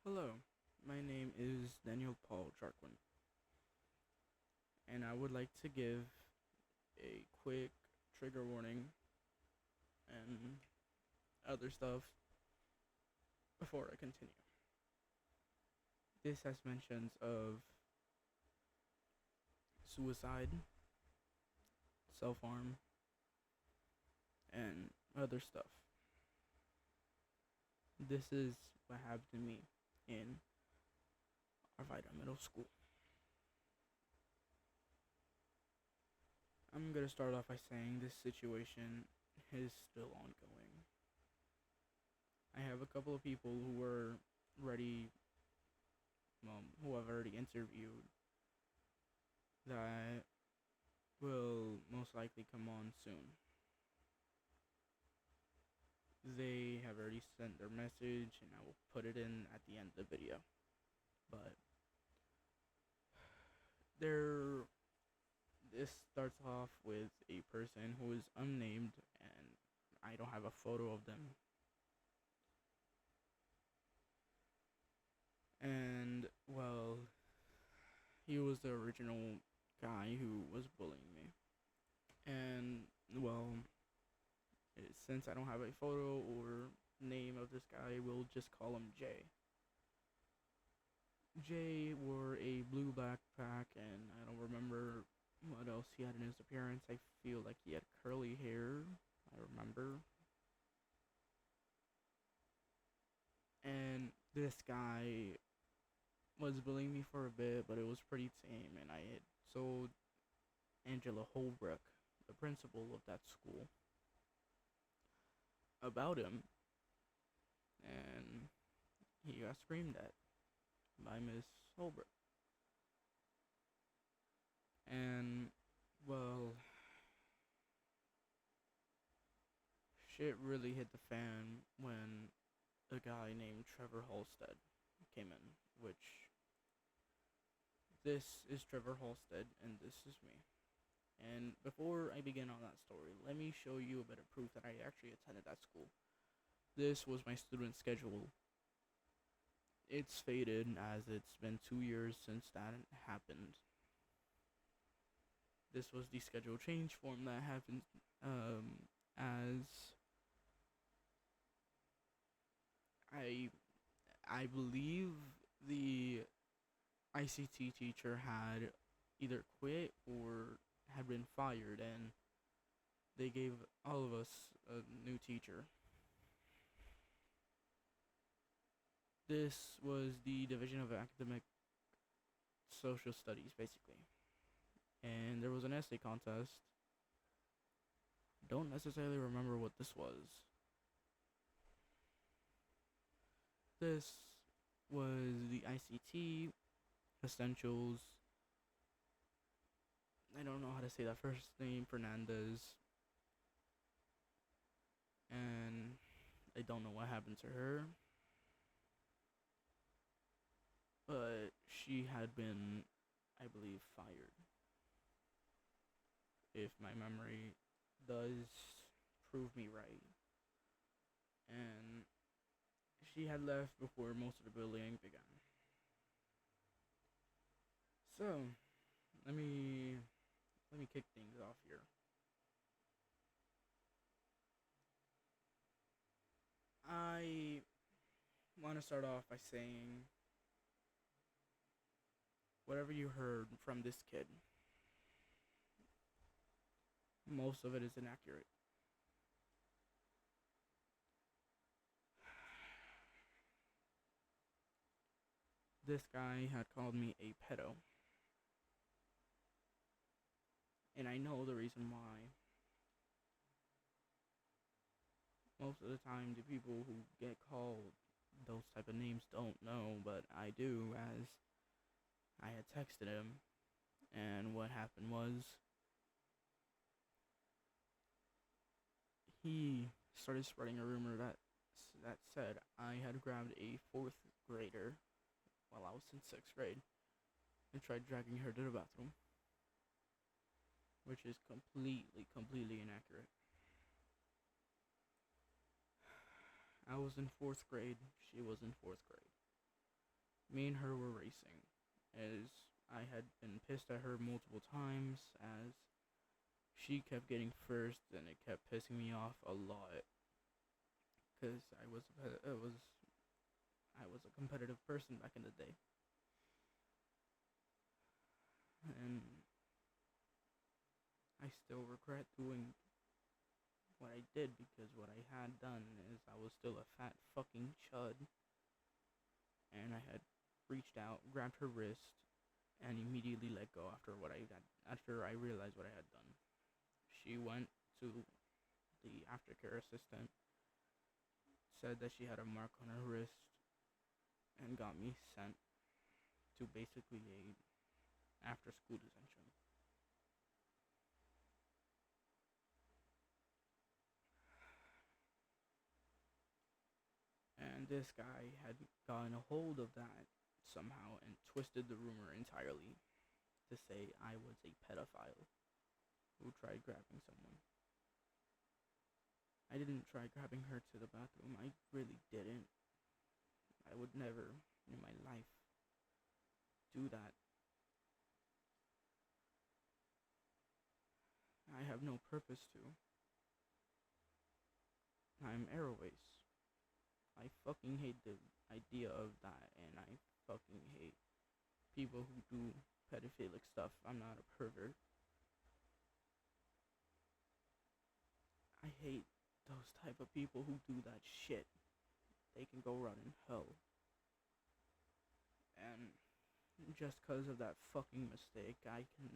Hello, my name is Daniel Paul Jarquin, and I would like to give a quick trigger warning and other stuff before I continue. This has mentions of suicide, self harm, and other stuff. This is what happened to me in Arvida Middle School. I'm gonna start off by saying this situation is still ongoing. I have a couple of people who were ready, who I've already interviewed that will most likely come on soon. They have already sent their message, and I will put it in at the end of the video. But this starts off with a person who is unnamed, and I don't have a photo of them. And well, he was the original guy who was bullying me. And well, since I don't have a photo or name of this guy, we'll just call him Jay. Jay wore a blue backpack, and I don't remember what else he had in his appearance. I feel like he had curly hair, I remember. And this guy was bullying me for a bit, but it was pretty tame, and I had told Angela Holbrook, the principal of that school, about him, and he got screamed at by Miss Holbrook. And well, shit really hit the fan when a guy named Trevor Halstead came in, which this is Trevor Halstead and this is me. And before I begin on that story, let me show you a bit of proof that I actually attended that school. This was my student schedule. It's faded as it's been 2 years since that happened. This was the schedule change form that happened as I believe the ICT teacher had either quit or had been fired, and they gave all of us a new teacher. This was the Division of Academic Social Studies, basically. And there was an essay contest. Don't necessarily remember what this was. This was the ICT Essentials. I don't know how to say that first name, Fernandez. And I don't know what happened to her. But she had been, I believe, fired. If my memory does prove me right. And she had left before most of the bullying began. So, let me kick things off here. I want to start off by saying whatever you heard from this kid, most of it is inaccurate. This guy had called me a pedo. And I know the reason why. Most of the time, the people who get called those type of names don't know, but I do, as I had texted him, and what happened was he started spreading a rumor that said I had grabbed a 4th grader while I was in 6th grade and tried dragging her to the bathroom, which is completely inaccurate. I was in 4th grade, she was in 4th grade. Me and her were racing, as I had been pissed at her multiple times, as she kept getting first, and it kept pissing me off a lot, because I was a competitive person back in the day, and I still regret doing what I did, because what I had done is I was still a fat fucking chud, and I had reached out, grabbed her wrist, and immediately let go after I realized what I had done. She went to the aftercare assistant, said that she had a mark on her wrist, and got me sent to basically a after school detention. And this guy had gotten a hold of that somehow and twisted the rumor entirely to say I was a pedophile who tried grabbing someone. I didn't try grabbing her to the bathroom. I really didn't. I would never in my life do that. I have no purpose to. I'm Airways. I fucking hate the idea of that, and I fucking hate people who do pedophilic stuff. I'm not a pervert. I hate those type of people who do that shit. They can go rot in hell. And just cause of that fucking mistake, I can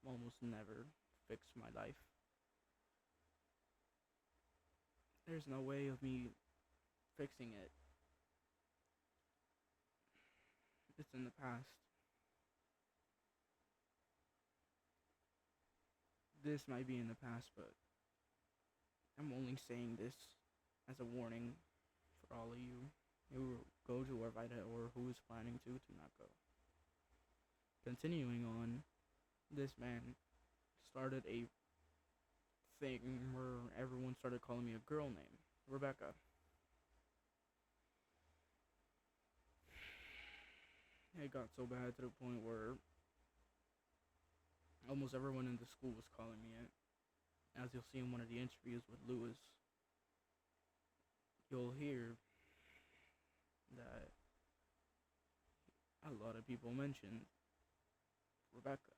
almost never fix my life. There's no way of me fixing it. It's in the past. This might be in the past, but I'm only saying this as a warning for all of you who go to Arvida or who is planning to not go. Continuing on, this man started a thing where everyone started calling me a girl name, Rebecca. It got so bad to the point where almost everyone in the school was calling me it. As you'll see in one of the interviews with Lewis, you'll hear that a lot of people mentioned Rebecca.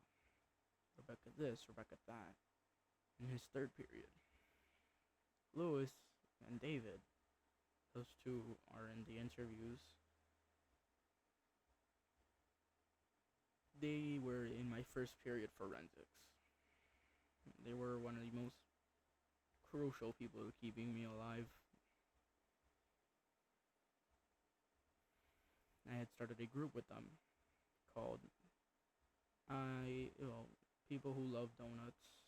Rebecca this, Rebecca that, in his third period. Lewis and David, those two are in the interviews. They were in my first period forensics. They were one of the most crucial people keeping me alive. I had started a group with them called People Who Love Donuts.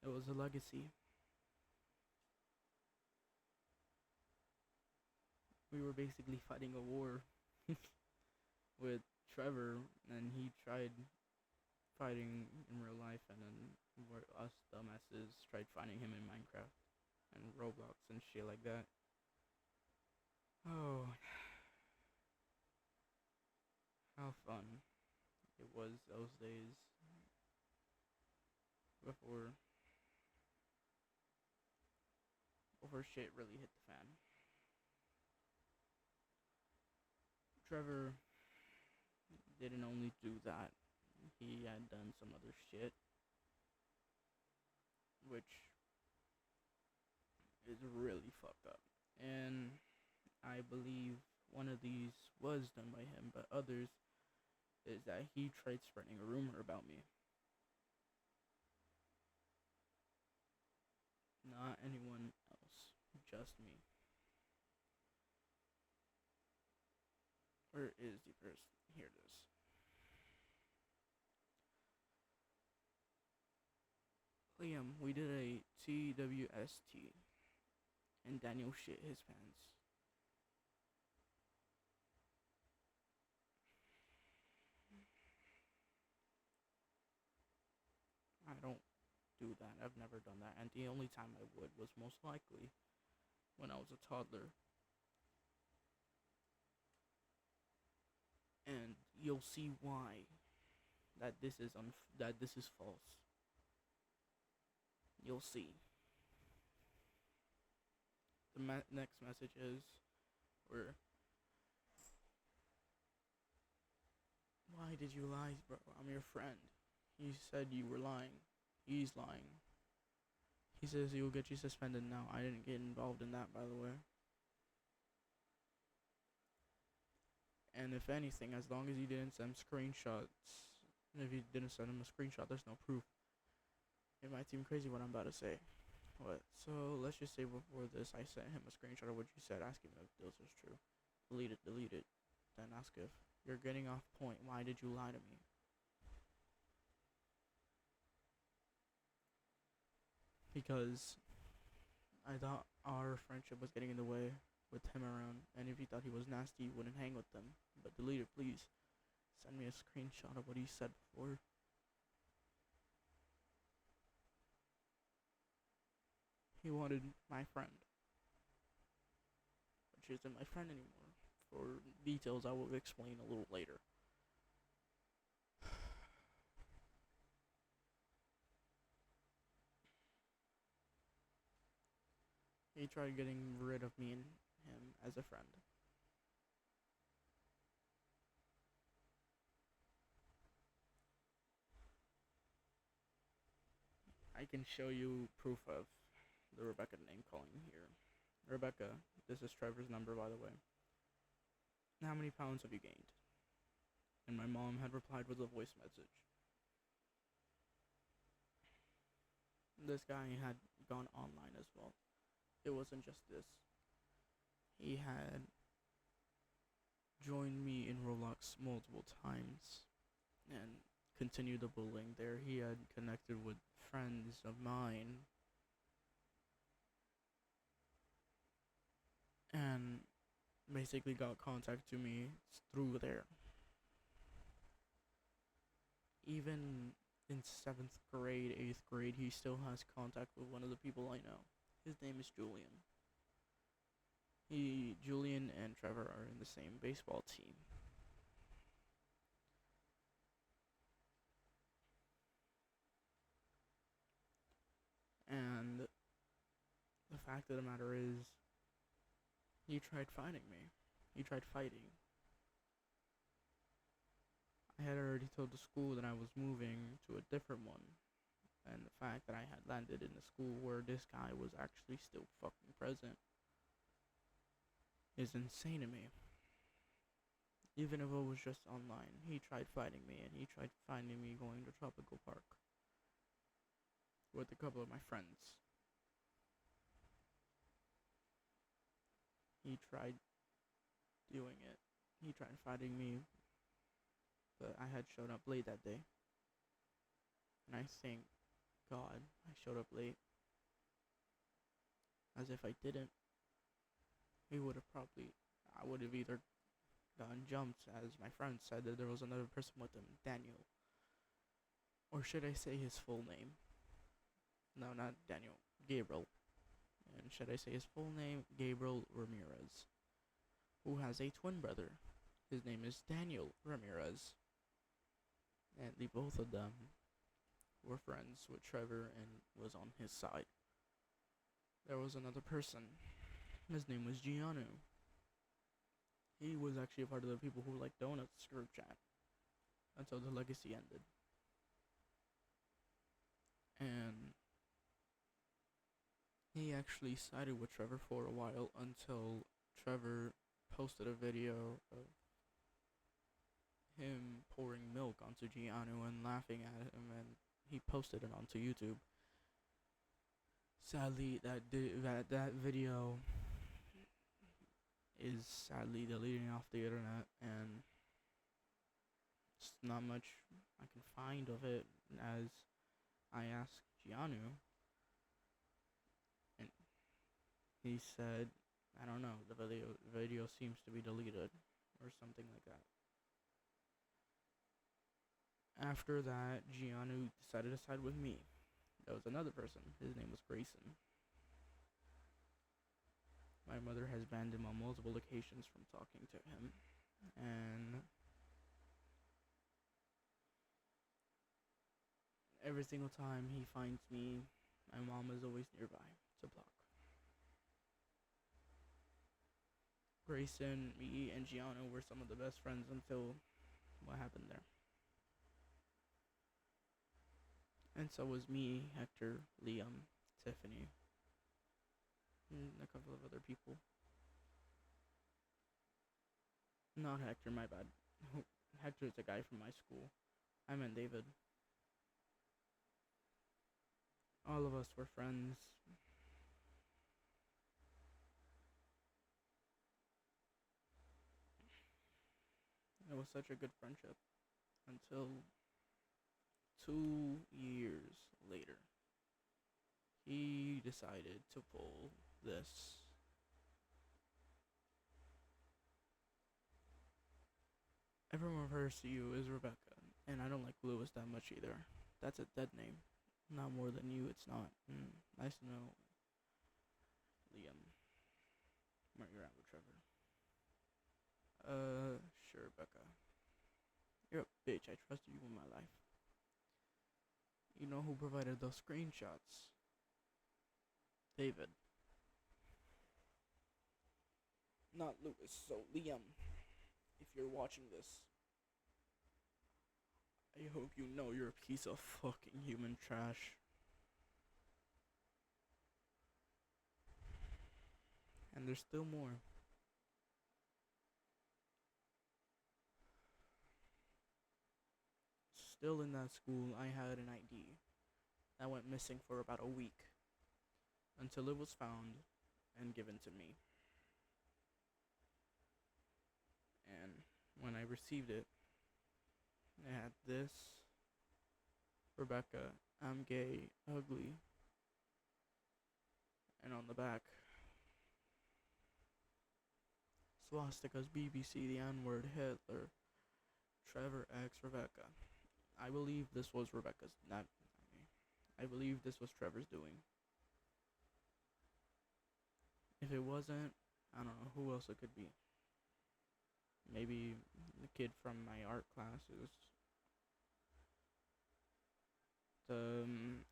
It was a legacy. We were basically fighting a war with Trevor, and he tried fighting in real life, and then us dumbasses tried finding him in Minecraft and Roblox and shit like that. Oh, how fun it was those days before shit really hit the fan. Trevor didn't only do that, he had done some other shit, which is really fucked up. And I believe one of these was done by him, but others is that he tried spreading a rumor about me. Not anyone else, just me. Where is the person? Here it is. Liam, we did a TWST, and Daniel shit his pants. I don't do that. I've never done that, and the only time I would was most likely when I was a toddler. and you'll see why that this is false. You'll see. The next message is, where, why did you lie, bro? I'm your friend. He said you were lying. He's lying. He says he will get you suspended now. I didn't get involved in that, by the way. And if anything, as long as you didn't send screenshots, if you didn't send him a screenshot, there's no proof. It might seem crazy what I'm about to say. What? So let's just say before this, I sent him a screenshot of what you said, asking if this is true. Delete it, delete it. Then ask if you're getting off point. Why did you lie to me? Because I thought our friendship was getting in the way with him around, and if you thought he was nasty, you wouldn't hang with them. But delete it, please. Send me a screenshot of what he said before. He wanted my friend, which isn't my friend anymore. For details, I will explain a little later. He tried getting rid of me and him as a friend. I can show you proof of the Rebecca name calling here. Rebecca, this is Trevor's number, by the way. How many pounds have you gained? And my mom had replied with a voice message. This guy had gone online as well. It wasn't just this. He had joined me in Roblox multiple times and continued the bullying there. He had connected with friends of mine and basically got contact to me through there. Even in 7th grade, 8th grade, he still has contact with one of the people I know. His name is Julian. Julian and Trevor are in the same baseball team. And the fact of the matter is, he tried fighting me. He tried fighting. I had already told the school that I was moving to a different one. And the fact that I had landed in a school where this guy was actually still fucking present is insane to me. Even if it was just online, he tried fighting me, and he tried finding me going to Tropical Park with a couple of my friends. He tried doing it. He tried fighting me, but I had shown up late that day. And I thank God I showed up late. As if I didn't, I would have either gotten jumped, as my friend said that there was another person with him, Daniel. Or should I say his full name? No, not Daniel, Gabriel. And should I say his full name? Gabriel Ramirez, who has a twin brother. His name is Daniel Ramirez. And the both of them were friends with Trevor and was on his side. There was another person. His name was Gianu. He was actually a part of the people who liked donuts group chat until the legacy ended. And he actually sided with Trevor for a while until Trevor posted a video of him pouring milk onto Gianu and laughing at him, and he posted it onto YouTube. Sadly, that video is sadly deleting off the internet, and it's not much I can find of it, as I asked Gianu, and he said, I don't know, the video seems to be deleted, or something like that. After that, Gianu decided to side with me. There was another person. His name was Grayson. My mother has banned him on multiple occasions from talking to him. And Every single time he finds me, my mom is always nearby to block. Grayson, me, and Gianna were some of the best friends until what happened there. And so was me, Hector, Liam, Tiffany, and a couple of other people. Not Hector, my bad. Hector's a guy from my school. I meant David. All of us were friends. It was such a good friendship until 2 years later. He decided to pull this. Everyone refers to you as Rebecca, and I don't like Lewis that much either. That's a dead name. Not more than you, it's not. Nice to know, Liam, where you're at with Trevor. Sure, Becca. You're a bitch. I trusted you with my life. You know who provided those screenshots? David. Not Lewis, so Liam, if you're watching this, I hope you know you're a piece of fucking human trash. And there's still more. Still in that school, I had an ID that went missing for about a week until it was found and given to me. And when I received it, it had this: Rebecca, I'm gay, ugly. And on the back, swastikas, BBC, the N-word, Hitler, Trevor X, Rebecca. I believe this was Rebecca's, not me. I believe this was Trevor's doing. If it wasn't, I don't know who else it could be. Maybe the kid from my art classes.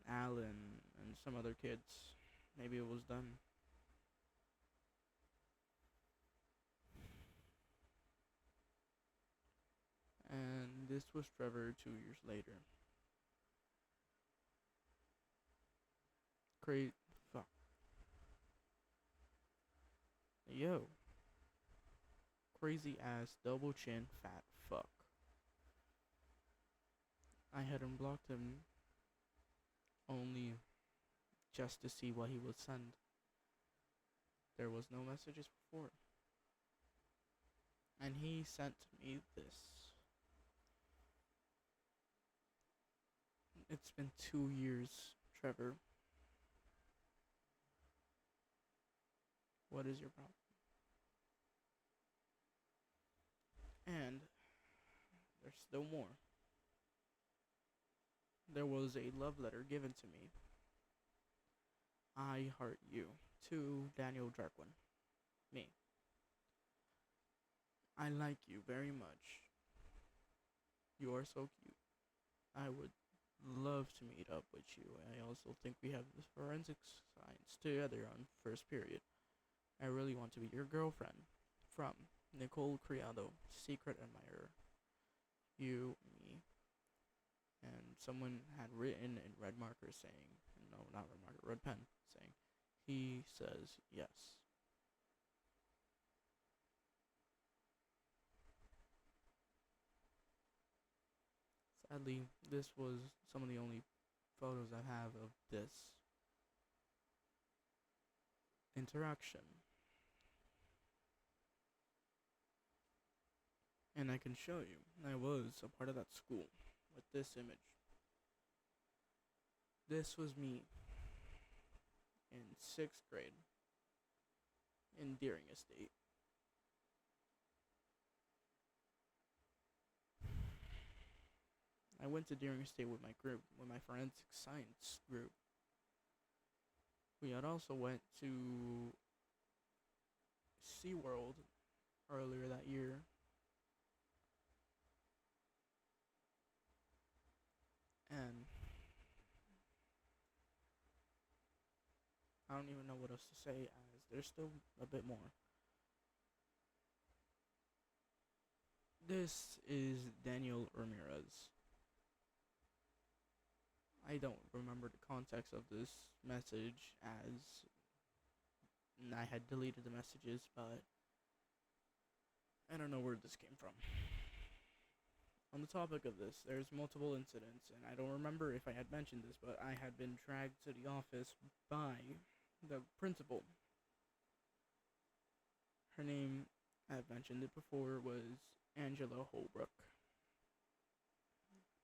Alan and some other kids. Maybe it was them. And this was Trevor 2 years later. Crazy. Fuck. Yo. Crazy ass double chin fat fuck. I had unblocked him only just to see what he would send. There was no messages before. And he sent me this. It's been 2 years, Trevor. What is your problem? And there's still more. There was a love letter given to me. I heart you. To Daniel Jarquin. Me. I like you very much. You are so cute. I would love to meet up with you. I also think we have the forensics science together on first period. I really want to be your girlfriend. From Nicole Criado, secret admirer. You, me. And someone had written in red marker saying, no, not red marker, red pen, saying, he says yes. Sadly, this was some of the only photos I have of this interaction. And I can show you, I was a part of that school with this image. This was me in 6th grade in Deering Estate. I went to Deering Estate with my group, with my forensic science group. We had also went to SeaWorld earlier that year. And I don't even know what else to say, as there's still a bit more. This is Daniel Ramirez. I don't remember the context of this message, as I had deleted the messages, but I don't know where this came from. On the topic of this, there's multiple incidents, and I don't remember if I had mentioned this, but I had been dragged to the office by the principal. Her name, I've mentioned it before, was Angela Holbrook.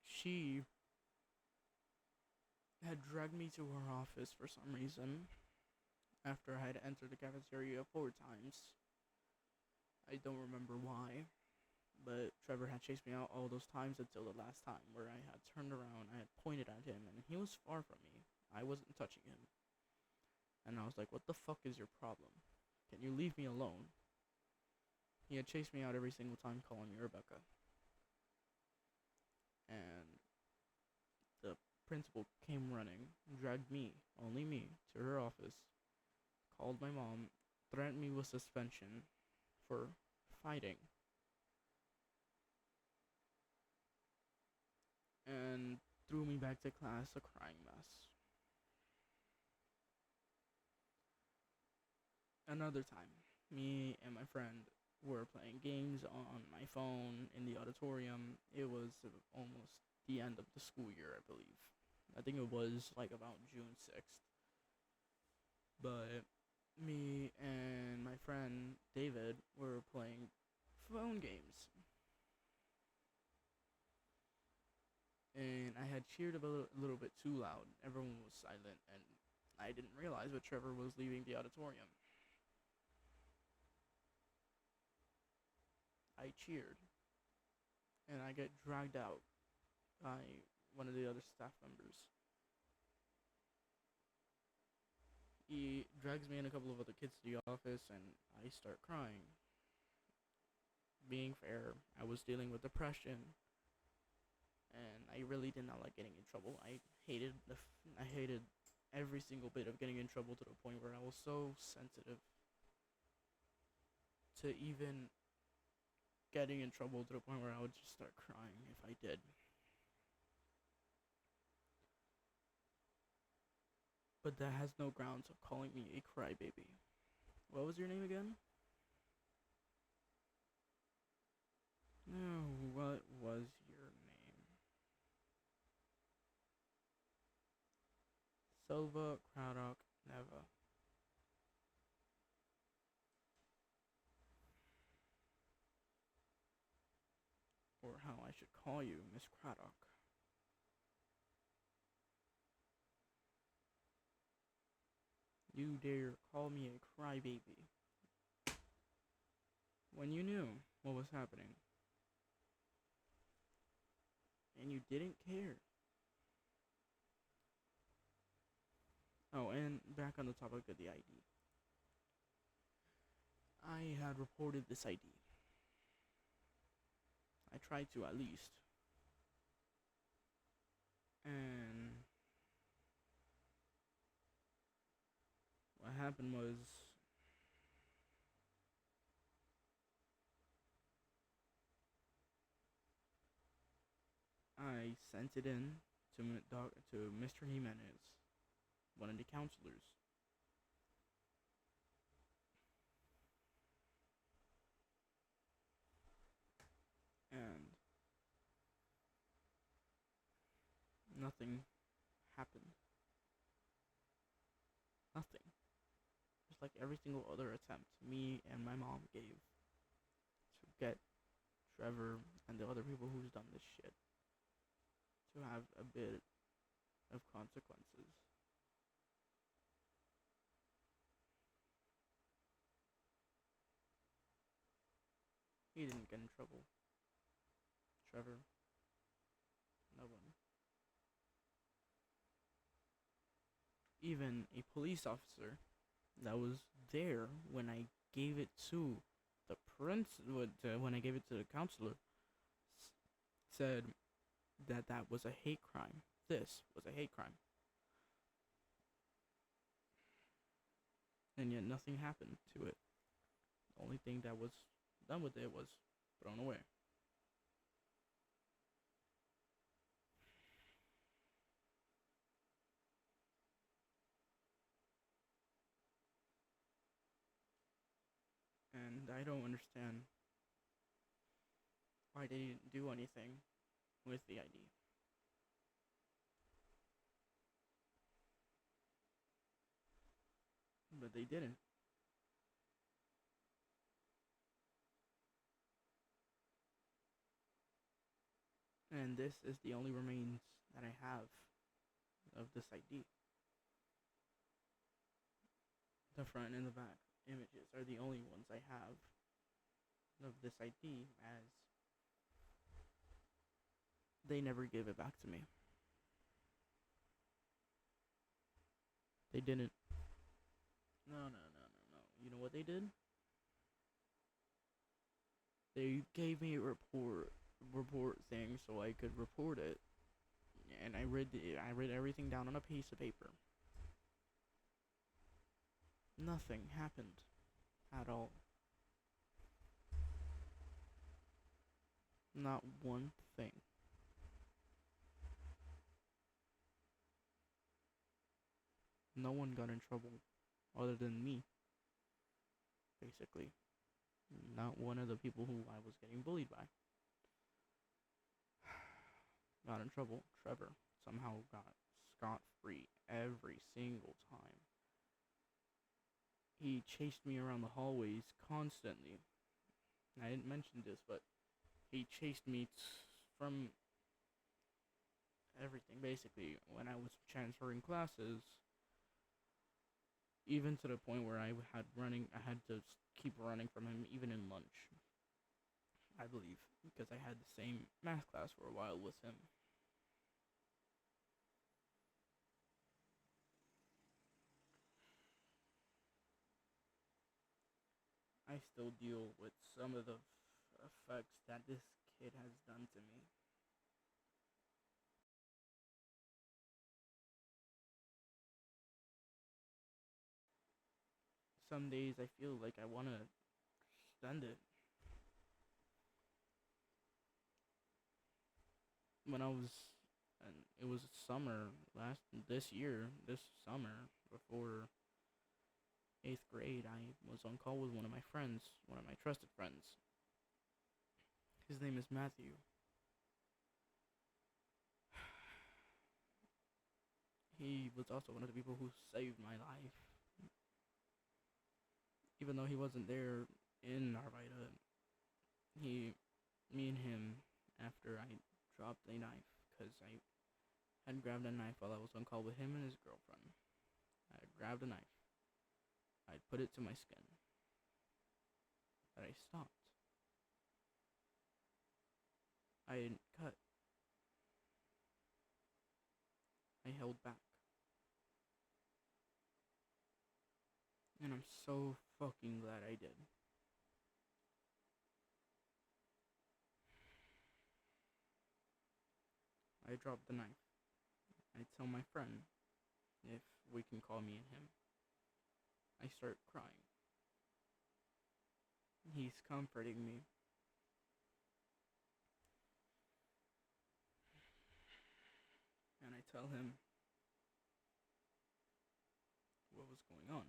She had dragged me to her office for some reason after I had entered the cafeteria 4 times. I don't remember why, but Trevor had chased me out all those times until the last time where I had turned around, I had pointed at him, and he was far from me. I wasn't touching him. And I was like, what the fuck is your problem? Can you leave me alone? He had chased me out every single time, calling me Rebecca. And the principal came running, dragged me, only me, to her office, called my mom, threatened me with suspension for fighting, and threw me back to class a crying mess. Another time, me and my friend were playing games on my phone in the auditorium. It was almost the end of the school year, I believe. I think it was like about June 6th. But me and my friend David were playing phone games. And I had cheered a little bit too loud. Everyone was silent, and I didn't realize that Trevor was leaving the auditorium. I cheered, and I get dragged out by one of the other staff members. He drags me and a couple of other kids to the office, and I start crying. Being fair, I was dealing with depression, and I really did not like getting in trouble. I hated every single bit of getting in trouble, to the point where I was so sensitive to even getting in trouble, to the point where I would just start crying if I did. But that has no grounds of calling me a crybaby. What was your name again? No, what was your name? Silva Craddock Neva. Or how I should call you, Miss Craddock. You dare call me a crybaby when you knew what was happening, and you didn't care. Oh, and back on the topic of the ID. I had reported this ID. I tried to, at least. And what happened was, I sent it in to Mr. Jimenez, one of the counselors. And nothing happened. Nothing. Just like every single other attempt me and my mom gave to get Trevor and the other people who's done this shit to have a bit of consequences. He didn't get in trouble. Trevor, no one. Even a police officer that was there when I gave it to the when I gave it to the counselor, said that was a hate crime. This was a hate crime. and yet nothing happened to it. The only thing that was done with it was thrown away. And I don't understand why they didn't do anything with the ID. But they didn't. And this is the only remains that I have of this ID. The front and the back images are the only ones I have of this ID, as they never gave it back to me. They didn't. No. You know what they did? They gave me a report thing so I could report it, and I read everything down on a piece of paper. Nothing happened at all. Not one thing. No one got in trouble other than me, basically. Not one of the people who I was getting bullied by got in trouble. Trevor somehow got scot-free every single time. He chased me around the hallways constantly. I didn't mention this, but he chased me from everything, basically, when I was transferring classes, even to the point where I had to keep running from him even in lunch, I believe, because I had the same math class for a while with him. I still deal with some of the effects that this kid has done to me. Some days I feel like I want to send it. When I was, and it was summer this summer, before 8th grade, I was on call with one of my friends, one of my trusted friends. His name is Matthew. He was also one of the people who saved my life. Even though he wasn't there in Arvida, me and him, after I dropped a knife, because I had grabbed a knife while I was on call with him and his girlfriend. I grabbed a knife. I put it to my skin. But I stopped. I didn't cut. I held back. And I'm so fucking glad I did. I dropped the knife. I tell my friend, if we can call me and him. I start crying. He's comforting me. And I tell him what was going on.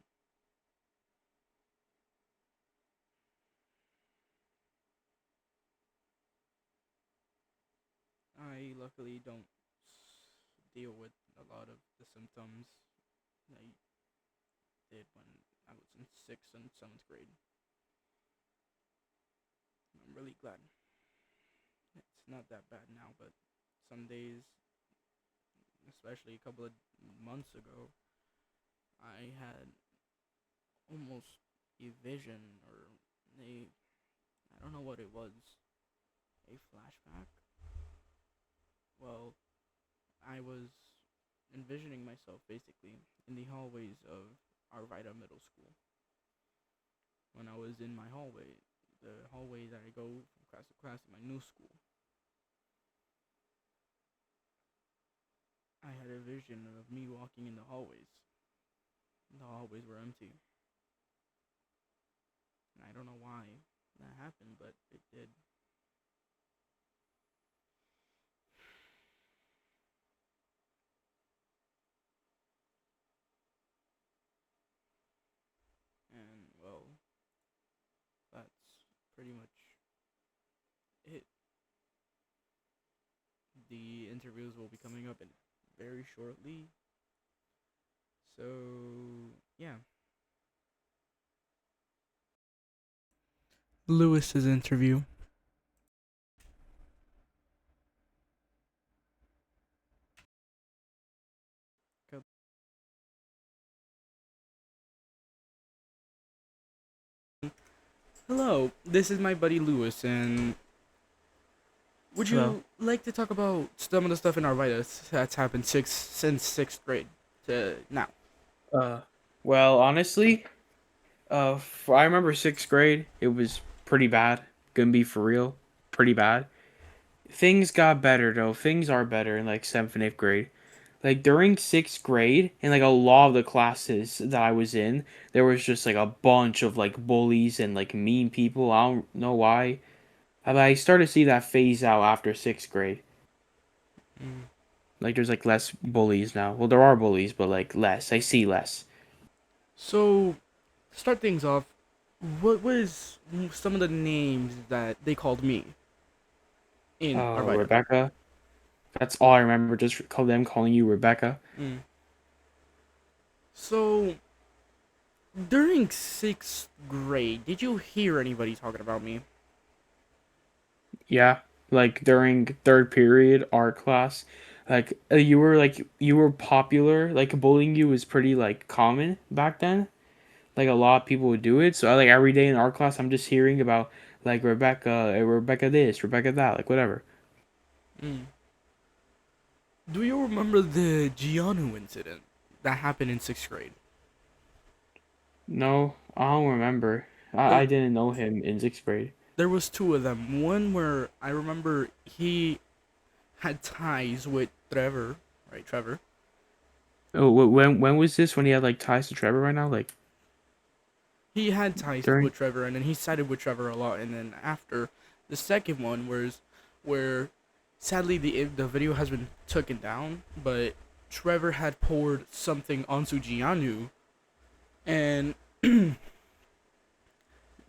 I luckily don't deal with a lot of the symptoms I did when I was in 6th and 7th grade. I'm really glad. It's not that bad now, but some days, especially a couple of months ago, I had almost a vision, or I don't know what it was, a flashback. Well, I was envisioning myself basically in the hallways of Arvida Middle School. When I was in my hallway, the hallway that I go from class to class in my new school, I had a vision of me walking in the hallways. The hallways were empty. I don't know why that happened, but it did. And well, that's pretty much it. The interviews will be coming up in very shortly. So, yeah. Lewis's interview. Hello, this is my buddy Lewis, and would Hello. you like to talk about some of the stuff in Arvida that's happened since sixth grade to now? Uh, well, honestly, I remember sixth grade. It was pretty bad. Gonna be for real, pretty bad. Things got better though. Things are better in like seventh and eighth grade. Like during sixth grade, and like a lot of the classes that I was in, there was just like a bunch of like bullies and like mean people. I don't know why. But I started to see that phase out after sixth grade. Mm. Like there's like less bullies now. Well, there are bullies, but like less. I see less. So, to start things off, what was some of the names that they called me in Oh, Arvida? Rebecca. That's all I remember. Just call them calling you Rebecca. Mm. So, during sixth grade, did you hear anybody talking about me? Yeah, like during third period art class, you were popular. Like bullying you was pretty like common back then. Like a lot of people would do it. So like every day in art class, I'm just hearing about like Rebecca, Rebecca this, Rebecca that, like whatever. Mm. Do you remember the Gianu incident that happened in sixth grade? No, I don't remember. There, I didn't know him in sixth grade. there was two of them. One where I remember he had ties with Trevor, right? Trevor. Oh, when was this? When he had like ties to Trevor right now? Like He had ties during with Trevor, and then he sided with Trevor a lot. And then after the second one was where, sadly, the video has been taken down, but Trevor had poured something onto Gianu, and Trevor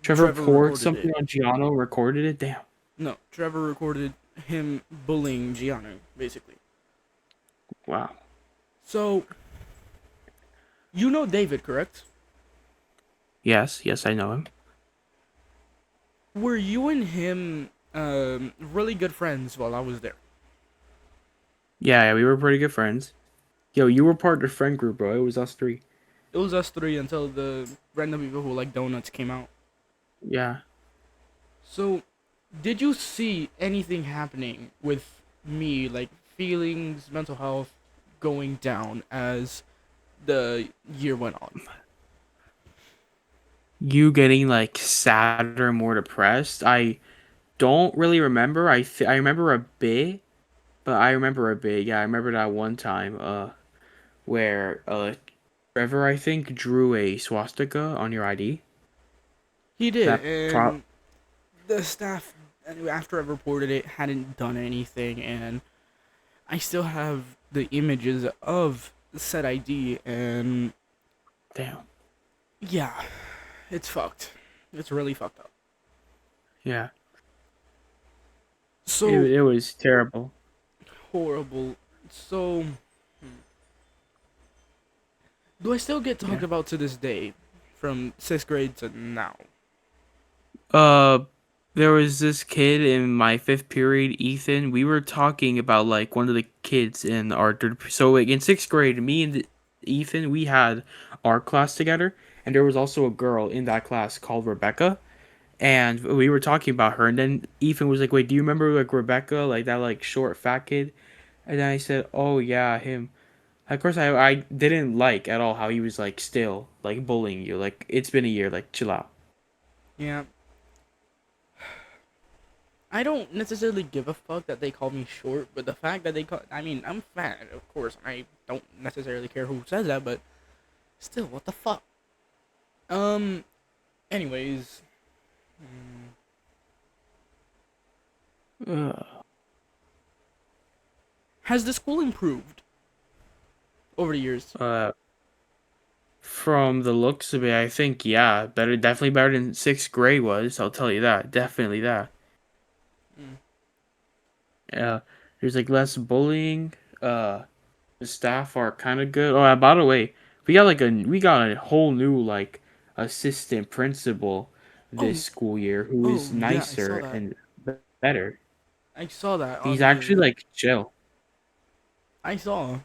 Trevor poured recorded something it. on Giano, recorded it. Damn. No, Trevor recorded him bullying Gianu, basically. Wow. So, you know David, correct? Yes, yes, I know him. Were you and him really good friends while I was there? Yeah, yeah, we were pretty good friends. Yo, you were part of the friend group, bro. It was us three. It was us three until the random people who like donuts came out. Yeah. So, did you see anything happening with me, like feelings, mental health, going down as the year went on? You getting like sadder, more depressed. I don't really remember. I remember a bit, but I remember a bit. Yeah, I remember that one time where Trevor I think drew a swastika on your ID. He did, That pro and the staff, after I reported it, hadn't done anything, and I still have the images of said ID, and damn. yeah, it's fucked. It's really fucked up. Yeah. So It was terrible. horrible. So, do I still get talked Yeah. about to this day, from sixth grade to now? Uh, there was this kid in my fifth period, Ethan. We were talking about like one of the kids in our so like in sixth grade, me and Ethan, we had our class together, and there was also a girl in that class called Rebecca, and we were talking about her. And then Ethan was like, "Wait, do you remember like Rebecca, like that like short fat kid?" And then I said, "Oh yeah, him." Of course, I didn't like at all how he was like still like bullying you. Like it's been a year, like chill out. Yeah, I don't necessarily give a fuck that they call me short, but the fact that they call, I mean, I'm fat, of course. I don't necessarily care who says that, but still, what the fuck? Um, anyways, Mm. Uh, Has the school improved over the years? uh, from the looks of it, I think yeah, better, definitely better than sixth grade was. I'll tell you that, definitely that. Mm. Yeah, there's like less bullying. The staff are kind of good. Oh, by the way, we got a whole new like assistant principal this Oh, school year who is oh yeah, I saw nicer that. and better. I saw that He's on actually the. like chill. I saw.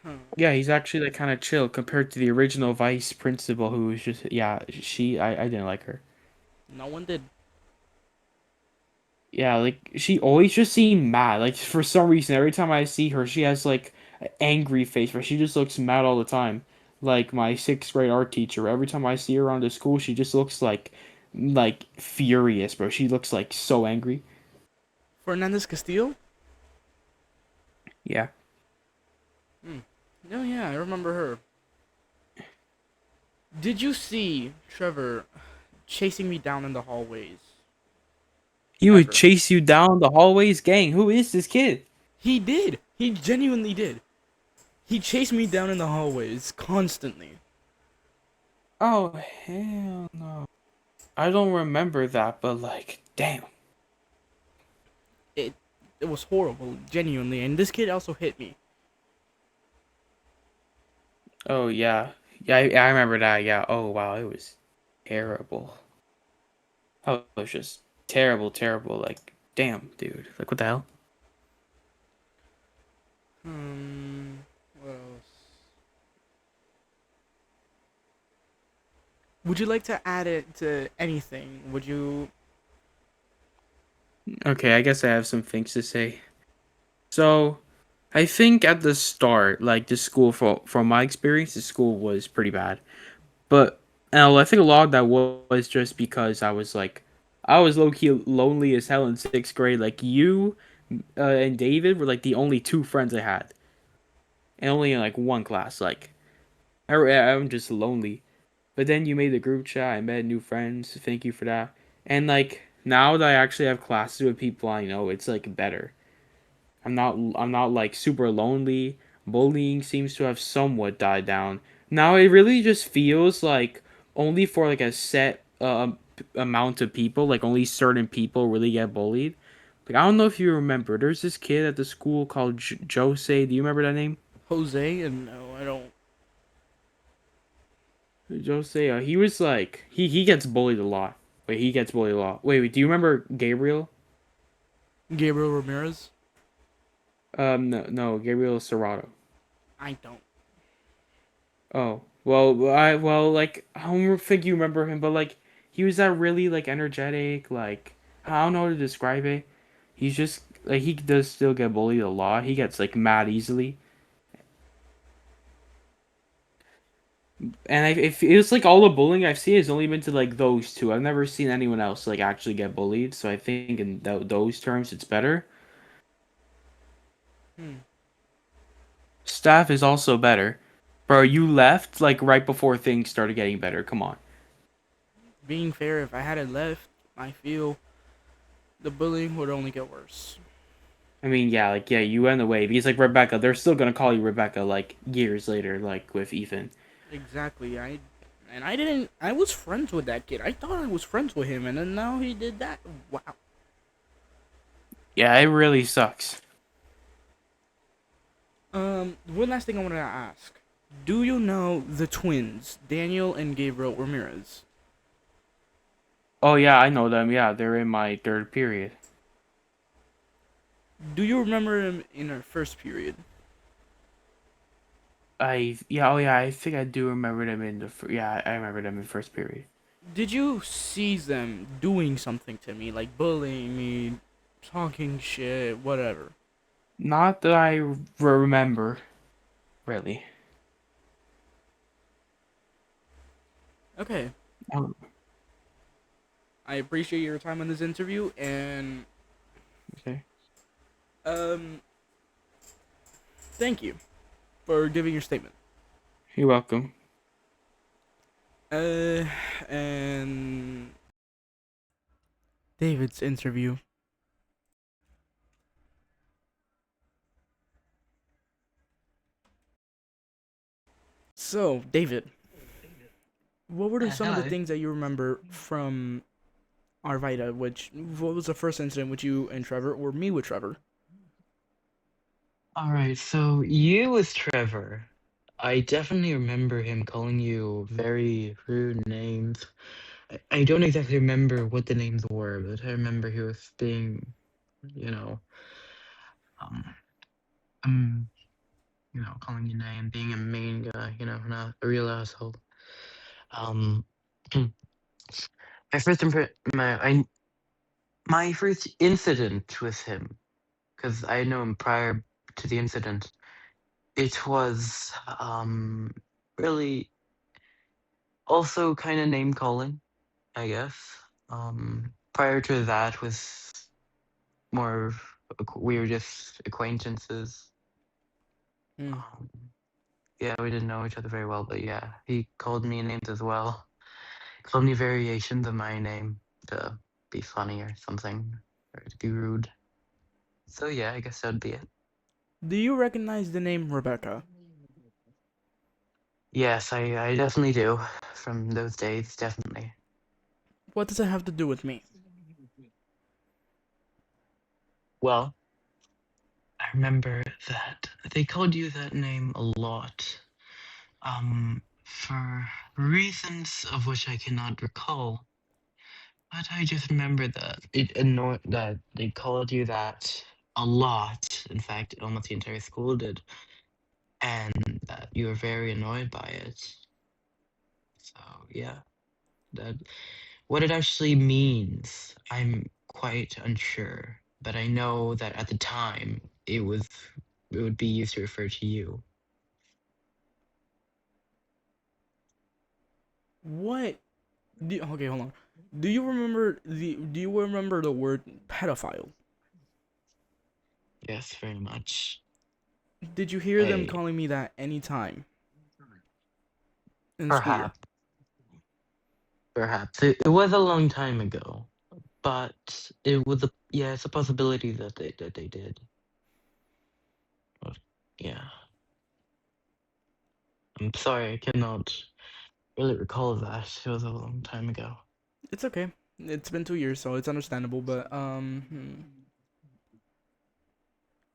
Huh. Yeah, he's actually like kind of chill compared to the original vice principal who was just yeah, I didn't like her. No one did. Yeah, like she always just seemed mad. Like for some reason, every time I see her, she has like an angry face, where she just looks mad all the time. Like my sixth grade art teacher, every time I see her around the school, she just looks like furious, bro. She looks like so angry. Fernandez Castillo? Yeah. Hmm. Oh yeah, I remember her. Did you see Trevor chasing me down in the hallways? He would Ever? chase you down the hallways, gang. Who is this kid? He did. He genuinely did. He chased me down in the hallways constantly. Oh hell no. I don't remember that, but like, damn. It it was horrible, genuinely. And this kid also hit me. Oh yeah, yeah, I remember that. Yeah. Oh wow, it was terrible. Oh, it was just terrible, terrible. Like, damn, dude. Like, what the hell? What else? Would you like to add it to anything? Would you? Okay, I guess I have some things to say. So, I think at the start, like the school, from my experience, the school was pretty bad. But I think a lot of that was just because I was low key lonely as hell in sixth grade. Like you, and David were like the only two friends I had, and only in like one class. Like I'm just lonely. But then you made the group chat. I met new friends. Thank you for that. And like now that I actually have classes with people I know, it's like better. I'm not like super lonely. Bullying seems to have somewhat died down. Now it really just feels like only for like a set amount of people, like only certain people really get bullied. Like I don't know if you remember, there's this kid at the school called Jose. Do you remember that name? Jose? And no, I don't. Jose, he was like he gets bullied a lot. Wait, he gets bullied a lot. Wait, do you remember Gabriel? Gabriel Ramirez? No, no, Gabriel Serrato. I don't. Oh, like I don't think you remember him, but like he was that really like energetic, like I don't know how to describe it. He's just like he does still get bullied a lot. He gets like mad easily, and if it was like all the bullying I've seen has only been to like those two. I've never seen anyone else like actually get bullied. So I think in those terms, it's better. Hmm. Staff is also better. Bro, you left like right before things started getting better. Come on. Being fair, if I hadn't left, I feel the bullying would only get worse. I mean, yeah, like yeah, you went away because like Rebecca, they're still gonna call you Rebecca like years later, like with Ethan. Exactly. I didn't. I was friends with that kid. I thought I was friends with him, and then now he did that. Wow. Yeah, it really sucks. One last thing I wanted to ask. Do you know the twins, Daniel and Gabriel Ramirez? Oh yeah, I know them. Yeah, they're in my third period. Do you remember him in our first period? Oh yeah, I think I do remember them in yeah, I remember them in first period. Did you see them doing something to me, like bullying me, talking shit, whatever? Not that I remember, really. Okay. Um, I appreciate your time on this interview, and okay, um, thank you for giving your statement. you're welcome. Uh, and David's interview. So, David, what were some of the Hello. things that you remember from Arvida? What was the first incident with you and Trevor, or me with Trevor? All right, so you with Trevor. I definitely remember him calling you very rude names. I don't exactly remember what the names were, but I remember he was being, you know, um, um, calling you name, being a mean guy, not a real asshole. Um, my first my first incident with him, because I know him prior to the incident. It was really also kind of name calling, I guess. Prior to that was more of we were just acquaintances. Hmm. Um, yeah, we didn't know each other very well, but yeah, he called me names as well. Called me variations of my name to be funny or something, or to be rude. So yeah, I guess that'd be it. Do you recognize the name Rebecca? Yes, I definitely do. From those days, definitely. What does it have to do with me? Well, I remember that they called you that name a lot, for reasons of which I cannot recall. But I just remember that it annoyed that they called you that a lot. In fact, almost the entire school did, and that you were very annoyed by it. So yeah, that what it actually means, I'm quite unsure. But I know that at the time it would be used to refer to you. What? Okay, hold on. Do you remember the word pedophile? Yes, very much. Did you hear them I calling me that any time in the school year? perhaps perhaps it was a long time ago, but it was a yeah, it's a possibility that they did. But yeah, I'm sorry, I cannot really recall that. It was a long time ago. It's okay. It's been 2 years, so it's understandable. But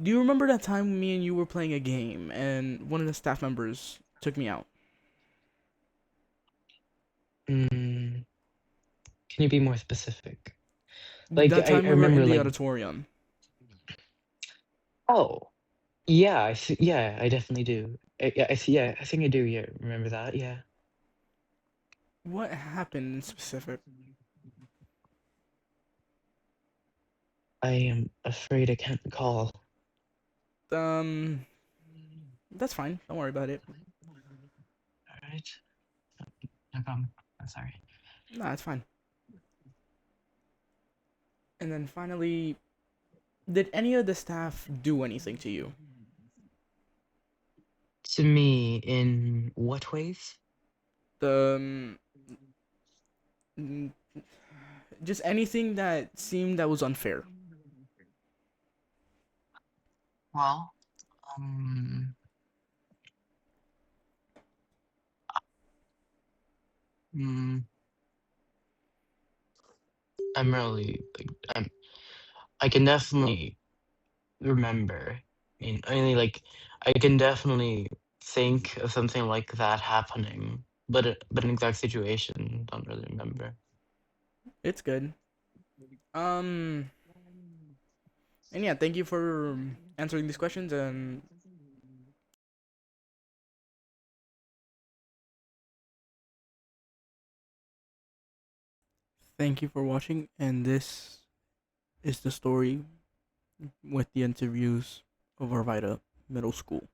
do you remember that time me and you were playing a game and one of the staff members took me out? Mm, can you be more specific? Like That time I we were in remember the like auditorium. oh yeah, I see, yeah, I definitely do. Yeah, I see. Yeah, I think I do. Yeah, remember that? Yeah. What happened in specific? I am afraid I can't recall. Um, that's fine. Don't worry about it. All right, no problem. I'm sorry. Nah, it's fine. And then finally, did any of the staff do anything to you? To me, in what ways? The mm, just anything that seemed that was unfair. Well, um, mm, I'm really like I can definitely remember. I can definitely think of something like that happening, but an exact situation, don't really remember. It's good. And yeah, thank you for answering these questions and thank you for watching. And this is the story with the interviews of Arvida Middle School.